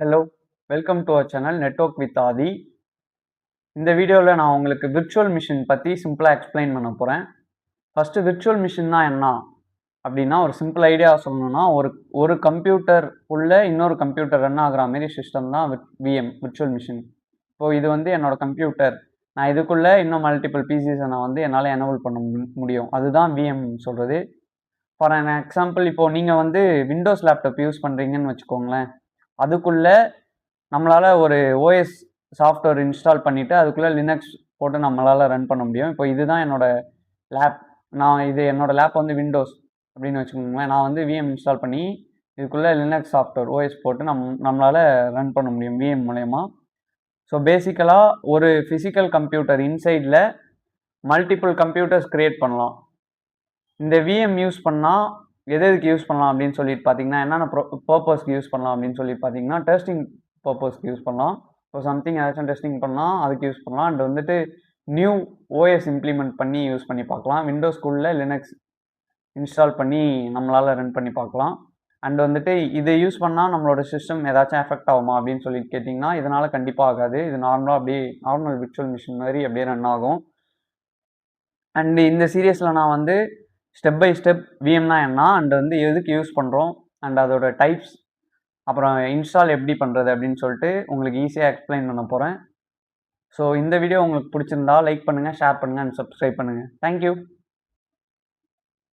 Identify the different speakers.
Speaker 1: Hello, welcome to our channel network with Aadhi. இந்த வீடியோவில் நான் உங்களுக்கு விர்ச்சுவல் மிஷின் பற்றி சிம்பிளாக எக்ஸ்பிளைன் பண்ண போகிறேன். ஃபஸ்ட்டு விர்ச்சுவல் மிஷின்னா என்ன அப்படின்னா, ஒரு சிம்பிள் ஐடியா சொல்லணும்னா, ஒரு ஒரு கம்ப்யூட்டர் உள்ள இன்னொரு கம்ப்யூட்டர் ரன் ஆகிற மாரி சிஸ்டம் தான் விஎம் விர்ச்சுவல் மிஷின். இப்போது இது வந்து என்னோட கம்ப்யூட்டர். நான் இதுக்குள்ளே இன்னும் மல்டிபிள் பிசிஸை நான் வந்து என்னால் எனேபிள் பண்ண முடியும். அதுதான் விஎம் சொல்கிறது. ஃபார் அன் எக்ஸாம்பிள், இப்போது நீங்கள் வந்து விண்டோஸ் லேப்டாப் யூஸ் பண்ணுறீங்கன்னு வச்சுக்கோங்களேன். அதுக்குள்ளே நம்மளால் ஒரு ஓஎஸ் சாஃப்ட்வேர் இன்ஸ்டால் பண்ணிவிட்டு அதுக்குள்ளே லினக்ஸ் போட்டு நம்மளால் ரன் பண்ண முடியும். இப்போ இதுதான் என்னோடய லேப். என்னோடய லேப் வந்து விண்டோஸ் அப்படின்னு வச்சுக்கோங்களேன். நான் வந்து விஎம் இன்ஸ்டால் பண்ணி இதுக்குள்ளே லினக்ஸ் சாஃப்ட்வேர் ஓஎஸ் போட்டு நம்மளால் ரன் பண்ண முடியும் விஎம் மூலயமா. ஸோ பேசிக்கலாக ஒரு ஃபிசிக்கல் கம்ப்யூட்டர் இன்சைடில் மல்டிபிள் கம்ப்யூட்டர்ஸ் க்ரியேட் பண்ணலாம். இந்த விஎம் யூஸ் பண்ணால் எதுக்கு யூஸ் பண்ணலாம் அப்படின்னு சொல்லிட்டு பார்த்தீங்கன்னா, என்னென்ன பர்பஸ்க்கு யூஸ் பண்ணலாம் அப்படின்னு சொல்லிட்டு பார்த்தீங்கன்னா, டெஸ்டிங் பர்பஸ்க்கு யூஸ் பண்ணலாம். ஸோ சம்திங் ஏதாச்சும் டெஸ்டிங் பண்ணால் அதுக்கு யூஸ் பண்ணலாம். அண்ட் வந்துட்டு நியூ ஓஎஸ் இம்ப்ளிமெண்ட் பண்ணி யூஸ் பண்ணி பார்க்கலாம். விண்டோஸ்குள்ளே லினக்ஸ் இன்ஸ்டால் பண்ணி நம்மளால் ரன் பண்ணி பார்க்கலாம். அண்ட் வந்துட்டு இதை யூஸ் பண்ணால் நம்மளோட சிஸ்டம் ஏதாச்சும் எஃபெக்ட் ஆகுமா அப்படின்னு சொல்லிட்டு கேட்டிங்கன்னா, இதனால் கண்டிப்பாக ஆகாது. இது நார்மலாக அப்படியே நார்மல் விர்ச்சுவல் மிஷின் மாதிரி அப்படியே ரன் ஆகும். அண்ட் இந்த சீரியஸில் நான் வந்து ஸ்டெப் பை ஸ்டெப் விஎம்னா என்ன, அண்ட் வந்து எதுக்கு யூஸ் பண்ணுறோம், அண்ட் அதோட டைப்ஸ், அப்புறம் இன்ஸ்டால் எப்படி பண்ணுறது அப்படின்னு சொல்லிட்டு உங்களுக்கு ஈஸியாக எக்ஸ்பிளைன் பண்ண போகிறேன். ஸோ இந்த வீடியோ உங்களுக்கு பிடிச்சிருந்தா லைக் பண்ணுங்கள், ஷேர் பண்ணுங்கள் அண்ட் சப்ஸ்கிரைப் பண்ணுங்கள். தேங்க்யூ.